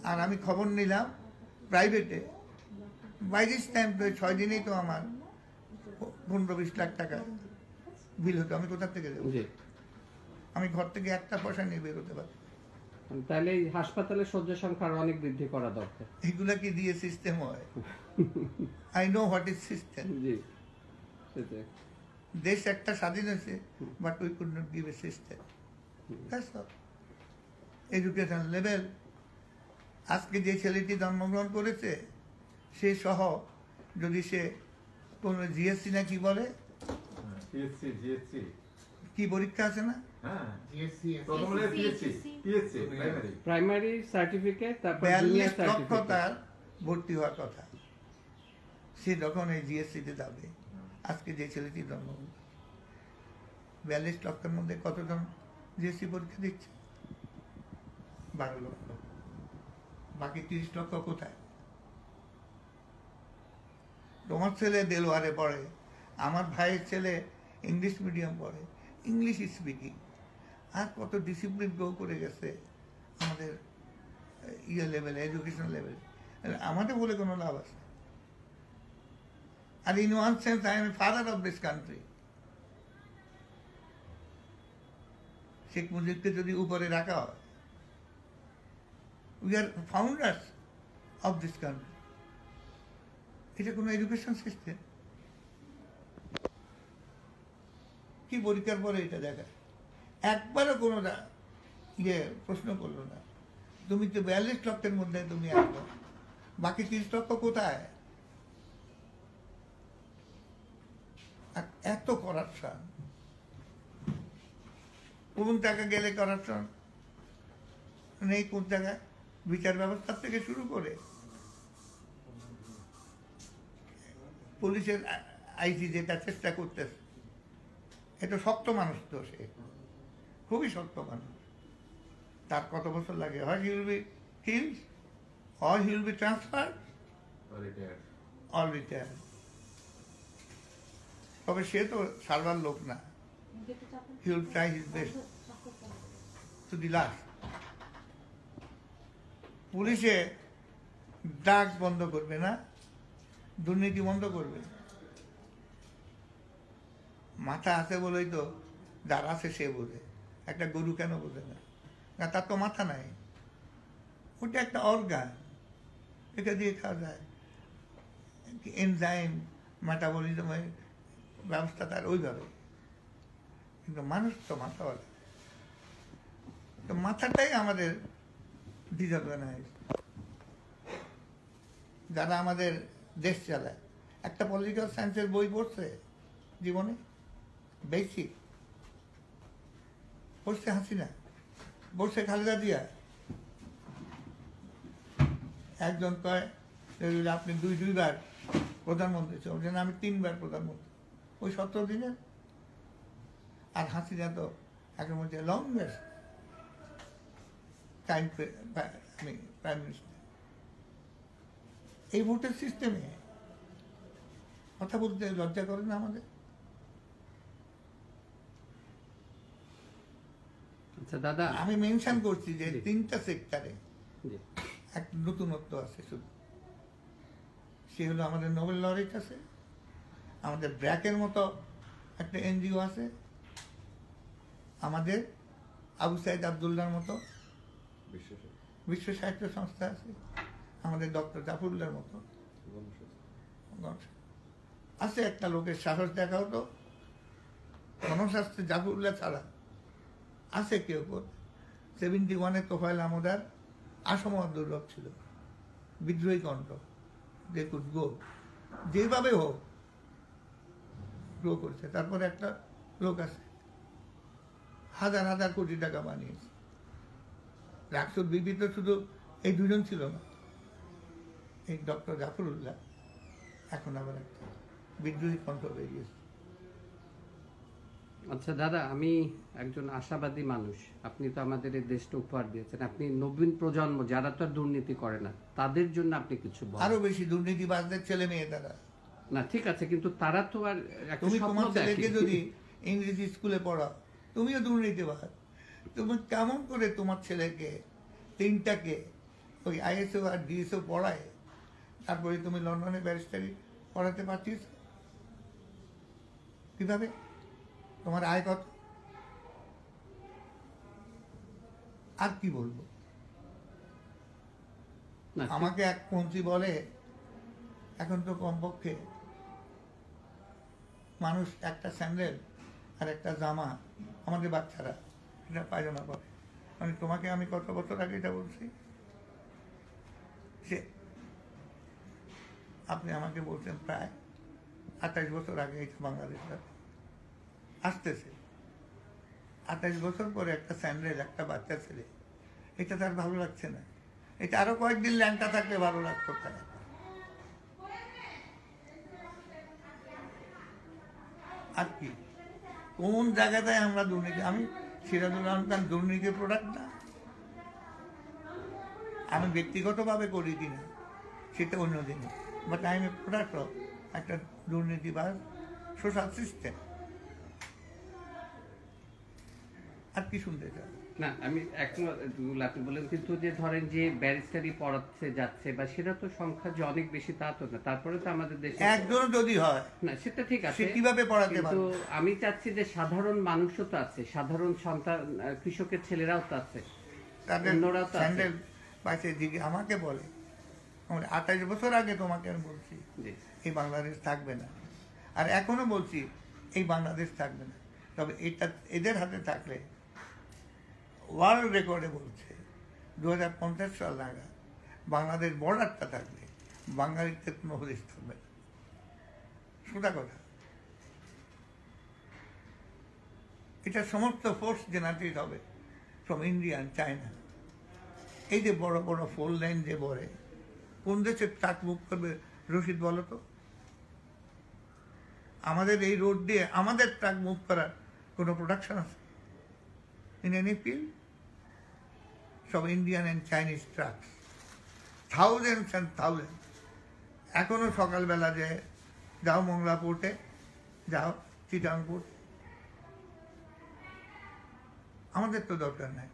আর আমি খবর নিলাম প্রাইভেটে, বাই দিস টাইম তো 6 দিনেই তো আমার 15-20 লাখ টাকা বিল হতো। আমি কোথা থেকে দেবো? আমি ঘর থেকে একটা পয়সা নিয়ে বেরোতে পারি। তাহলে এই হাসপাতালের শয্যা সংখ্যা আরো অনেক বৃদ্ধি করা দরকার। এগুলা কি দিয়ে সিস্টেম হয়? I know what is system. দেশ একটা স্বাধীন হয়েছে, but we could not give a system. Education level, আজকে যে ছেলেটি জন্মগ্রহণ করেছে সে সহ যদি সে কোন জিএসসি না কি বলে, কি পরীক্ষা আছে না, প্রাইমারি সার্টিফিকেট, তারপর 42 লক্ষ তার ভর্তি হওয়ার কথা, সে যখন এই জিএসসি তে যাবে, আজকে যে ছেলেটি জন্মগ্রহণ 42 লক্ষের মধ্যে কতজন জিএসসি পরীক্ষা দিচ্ছে? 12 লক্ষ। বাকি 30 লক্ষ কোথায়? তোমার ছেলে দেলোয়ারে পড়ে, আমার ভাইয়ের ছেলে ইংলিশ মিডিয়াম পড়ে, ইংলিশ স্পিকিং, আর কত ডিসিপ্লিন গ্রো করে গেছে আমাদের ইয়ে লেভেলে, এডুকেশন লেভেলে। আমাদের বলে কোনো লাভ আছে? আর in one sense I am father of this country. Sheikh মুজিবকে যদি উপরে রাখা হয়, we are founders of this country. এটা কোনো এডুকেশন সিস্টেম? কি পরীক্ষার পরে এটা দেখা একবারও কোনো ইয়ে প্রশ্ন করলো না। তুমি তো 42 লক্ষের মধ্যে তুমি আসলো, বাকি 30 লক্ষ কোথায়? এত করাপশন, কোন টাকা গেলে করাপশন নেই, কোন জায়গায় বিচার ব্যবস্থা থেকে শুরু করে পুলিশের আইজি যেটা চেষ্টা করতেছে, এটা শক্ত মানুষ তো, সে খুবই শক্ত মানুষ। তার কত বছর লাগে? হয় he will be killed or he will be transferred or retired. তবে সে তো সারবার লোক না, he will try his best to the last. পুলিশে ড্রাগ বন্ধ করবে না, দুর্নীতি বন্ধ করবে। মাথা আছে বলেই তো যার আছে সে বোঝে, একটা গরু কেন বোঝে না? তার তো মাথা নাই, ওটা একটা অর্গান, এটা দিয়ে খাওয়া যায়, এনজাইম মেটাবলিজমের ব্যবস্থা তার ওইভাবে। কিন্তু মানুষ তো মাথাওয়ালা, তো মাথাটাই আমাদের ডিসঅর্গানাইজ। যারা আমাদের দেশ চালায়, একটা পলিটিক্যাল সায়েন্সের বই পড়ছে জীবনে? বেসিক পড়ছে হাসিনা, পড়ছে খালেদা জিয়া। একজন কয় আপনি দুইবার প্রধানমন্ত্রী ছিলেন, আমি 3বার প্রধানমন্ত্রী ওই 17 দিনে। আর হাসিনা তো এখন বলছে লংগেস্ট টাইম প্রাইম মিনিস্টার। এই ভোটের সিস্টেমে কথা বলতে লজ্জা করে না আমাদের? আচ্ছা দাদা, আমি মেনশন করছি যে 3টা সেক্টরে এক নতুনত্ব আছে শুধু, সে হলো আমাদের নোবেল লরিট আছে, আমাদের ব্র্যাকের মতো একটা এনজিও আছে, আমাদের আবু সাইদ আবদুল্লাহর মতো বিশ্ব সাহিত্য সংস্থা আছে, আমাদের ডক্টর জাফরুল্লাহর মতো আছে। একটা লোকের সাহস দেখা হতো, গণশাস্ত্রে জাফরুল্লাহ ছাড়া আছে কেউ কেউ। 71-এ তোফায়েল আহমদার আসমত দুর্লভ ছিল, বিদ্রোহী কণ্ঠ, দে কুড গো, যেভাবে হোক গ্রো করছে। তারপরে একটা লোক আছে হাজার হাজার কোটি টাকা বানিয়েছে। রাকসুর বিবি তো শুধু এই দুজন ছিল না, এই ডক্টর জাফরুল্লাহ এখন আবার একটা বিদ্রোহী কণ্ঠ বেরিয়েছে। আচ্ছা দাদা, আমি একজন আশাবাদী মানুষ, আপনি তো আমাদের এই দেশটা উপহার দিয়েছেন, আপনি নবীন প্রজন্ম যারা তো আর দুর্নীতি করে না তাদের জন্য আপনি কিছু বলেন। আরো বেশি দুর্নীতিবাজদের ছেলে মেয়ে তারা না, ঠিক আছে, কিন্তু তারা তো আর তুমি তোমার ছেলেকে যদি ইংরেজি স্কুলে পড়াও, তুমিও দুর্নীতিবাজ। তুমি কেমন করে তোমার ছেলেকে 3টাকে ওই আইএসও আর ডিএসও পড়ায়, তারপরে তুমি লন্ডনে ব্যারিস্টারি পড়াতে পারছিস কিভাবে? তোমার আয় কত? আর কি বলবো? না, আমাকে এক মন্ত্রী বলে, এখন তো কমপক্ষে মানুষ একটা স্যান্ডেল আর একটা জামা, আমাদের বাচ্চারা এটা পায়জামা পরে, মানে তোমাকে আমি কত বছর আগে এটা বলছি, সে আপনি আমাকে বলছেন প্রায় 28 বছর আগে এটা বাংলাদেশটা আসতেছে। 28 বছর পরে একটা স্যান্ডেল, একটা বাচ্চা ছেলে, এটা তার ভালো লাগছে না। এটা আরো কয়েকদিন ল্যাংটা থাকলে ভালো লাগতো তারা। আর কি কোন জায়গাটায় আমরা দুর্নীতি? আমি সিরাজুল আলম খান দুর্নীতির প্রোডাক্ট না, আমি ব্যক্তিগতভাবে করি কিনা সেটা অন্য জিনিস, but I M A product of একটা দুর্নীতিবাজ সোশ্যাল সিস্টেম। আর কি শুনতে চাই? না, আমি এখনো আপনি বলেন, কিন্তু যে ধরেন যে ব্যারিস্টারি পড়াচ্ছে যাচ্ছে বা সেটা তো সংখ্যা যে অনেক বেশি তা তো না, তারপরে তো আমাদের দেশে একজন যদি হয় না, সেটা ঠিক আছে, সে কিভাবে পড়াতে কিন্তু পারে? আমি চাচ্ছি যে সাধারণ মানুষও তো আছে, সাধারণ সন্তান, কৃষকের ছেলেরাও তো আছে, তাদের অন্যরাও তো আছে। স্যান্ডেল পাশে দিকে আমাকে বলে, 28 বছর আগে তোমাকে আমি বলছি জি। এই বাংলাদেশ থাকবে না, আর এখনো বলছি এই বাংলাদেশ থাকবে না। তবে এটা এদের হাতে থাকলে ওয়ার্ল্ড রেকর্ডে বলছে 2050 সাল নাগাদ বাংলাদেশ বর্ডারটা থাকবে, বাঙালিতে কোনো হদিস থাকবে না। সোজা কথা। এটা সমস্ত ফোর্স জেনারেট হবে ফ্রম ইন্ডিয়া অ্যান্ড চায়না। এই যে বড় বড় 4 লাইন যে বলে, কোন দেশের ট্রাক মুভ করবে রশিদ বলো তো? আমাদের এই রোড দিয়ে আমাদের ট্রাক মুভ করার কোনো প্রোডাকশন আছে ইন এনি ফিল্ড? সব Indian and Chinese trucks, thousands and thousand. এখনো সকালবেলা যে যাও মংলা পোর্টে, যাও চিটাং পোর্ট, আমাদের তো দরকার নাই।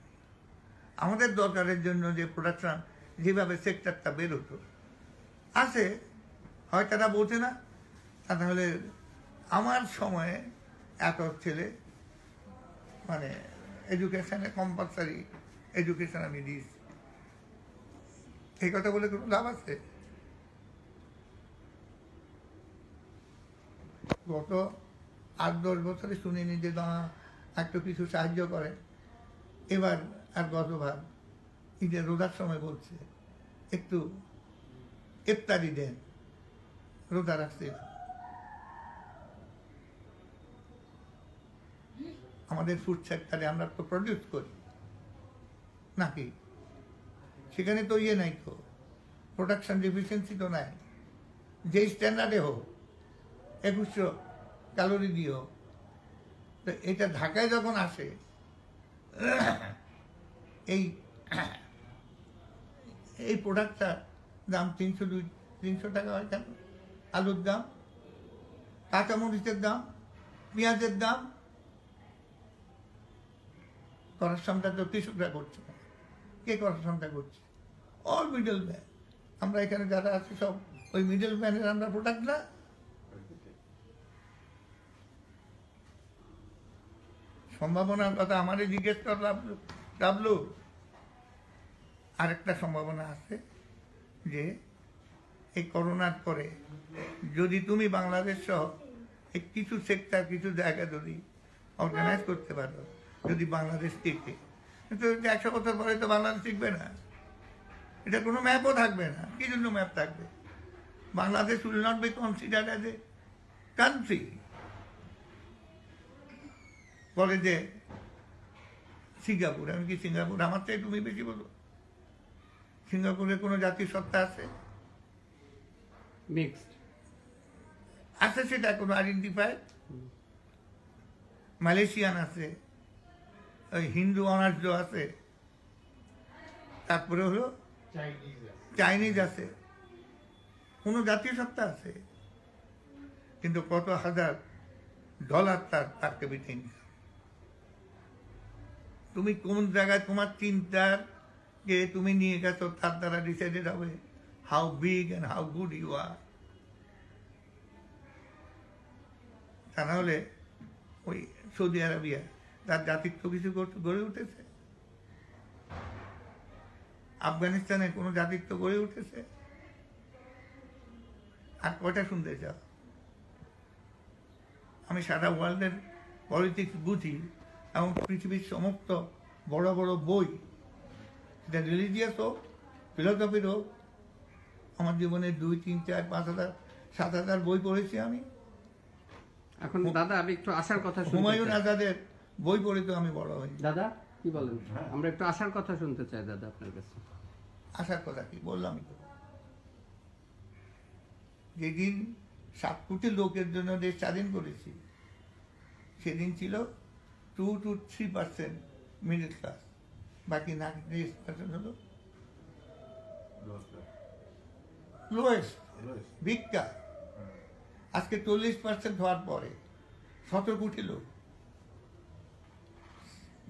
আমাদের দরকারের জন্য যে প্রোডাকশন, যেভাবে সেক্টরটা বেরোতো আছে, হয় তারা বোঝে না, তা নাহলে আমার সময়ে এত ছেলে মানে এডুকেশনে কম্পালসারি এডুকেশন আমি দিয়েছি। এই কথা বলে কোনো লাভ আছে? গত 8-10 বছরে শুনিনি যে একটু কিছু সাহায্য করে। এবার আর গতবার ঈদের রোজার সময় বলছে একটু ইফতারি দেন, রোজা রাখছে। আমাদের ফুড সেক্টরে আমরা তো প্রডিউস করি নাকি, সেখানে তো ইয়ে নাই, তো প্রোডাকশন ডেফিসিয়েন্সি তো নাই। যেই স্ট্যান্ডার্ডে হোক 2100 ক্যালোরি দিয়ে হোক, তো এটা ঢাকায় যখন আসে এই প্রোডাক্টটার দাম 300 টাকা হয় কেন? আলুর দাম, কাঁচামরিচের দাম, পেঁয়াজের দাম, করাপশনটা তো কৃষকরা করছে না। কে করাপশনটা করছে? All middle man. আমরা এখানে যারা আছি সব ওই মিডল ম্যানের আমরা প্রোডাক্ট না। সম্ভাবনার কথা আমারে জিজ্ঞেস কর ডাবলু। আরেকটা সম্ভাবনা আছে যে এই করোনার পরে যদি তুমি বাংলাদেশ সহ কিছু সেক্টর, কিছু জায়গা যদি অর্গানাইজ করতে পারো, যদি বাংলাদেশ টিকে, কিন্তু 100 বছর পরে তো বাংলাদেশ টিকবে না। এটা কোনো ম্যাপও থাকবে না। কি জন্য ম্যাপ থাকবে? Bangladesh will not be considered as a country. বলে যে সিঙ্গাপুর, আমি কি সিঙ্গাপুর আমার থেকে তুমি বেশি বলো? সিঙ্গাপুরে কোনো জাতীয় সত্তা আছে? মিক্সড আছে, সেটা কোনো আইডেন্টিফাই। মালয়েশিয়ান আছে, ওই হিন্দু অনার্য আছে, তারপরে হলো চাইনিজ আছে, কোনো জাতীয় সত্তা আছে? কিন্তু কত হাজার ডলার তার ক্যাপিটাল। তুমি কোন জায়গায় তোমার চিন্তার কে তুমি নিয়ে গেছো তার দ্বারা ডিসাইডেড হবে how big and how good you are. তা না হলে ওই সৌদি আরবিয়া তার জাতিত্ব কিছু গড়ে উঠেছে? আফগানিস্তানে কোনো জাতিত্ব গড়ে উঠেছে? আর কয়টা শুনতে চাও? আমি সারা ওয়ার্ল্ডের পলিটিক্স বুঝি এবং পৃথিবীর সমস্ত বড় বড় বই, সেটা রিলিজিয়াস হোক, ফিলোসফির হোক, আমার জীবনে 2, 3, 4, 5 হাজার 7 হাজার বই পড়েছি আমি। এখন দাদা আমি একটু আশার কথা শুনতে হুমায়ুন চাই। আজাদের বই পড়ে তো আমি বড় হই। দাদা কি বলেন? আমরা একটু আশার কথা শুনতে চাই দাদা আপনার কাছে। আসার কথা কি বললামই তো, যেদিন 7 কোটি লোকের জন্য দেশ স্বাধীন করেছি সেদিন ছিল 2 to 3% মিডল ক্লাস, বাকি 90% হলো লোয়েস্ট ভিক্ষা। আজকে 40% হওয়ার পরে 17 কোটি লোক।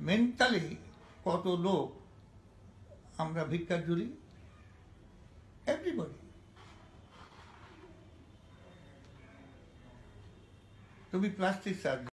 মেন্টালি কত লোক আমরা ভিক্ষার জুড়ি? এভরিবডি। তুমি প্লাস্টিক সার্জন।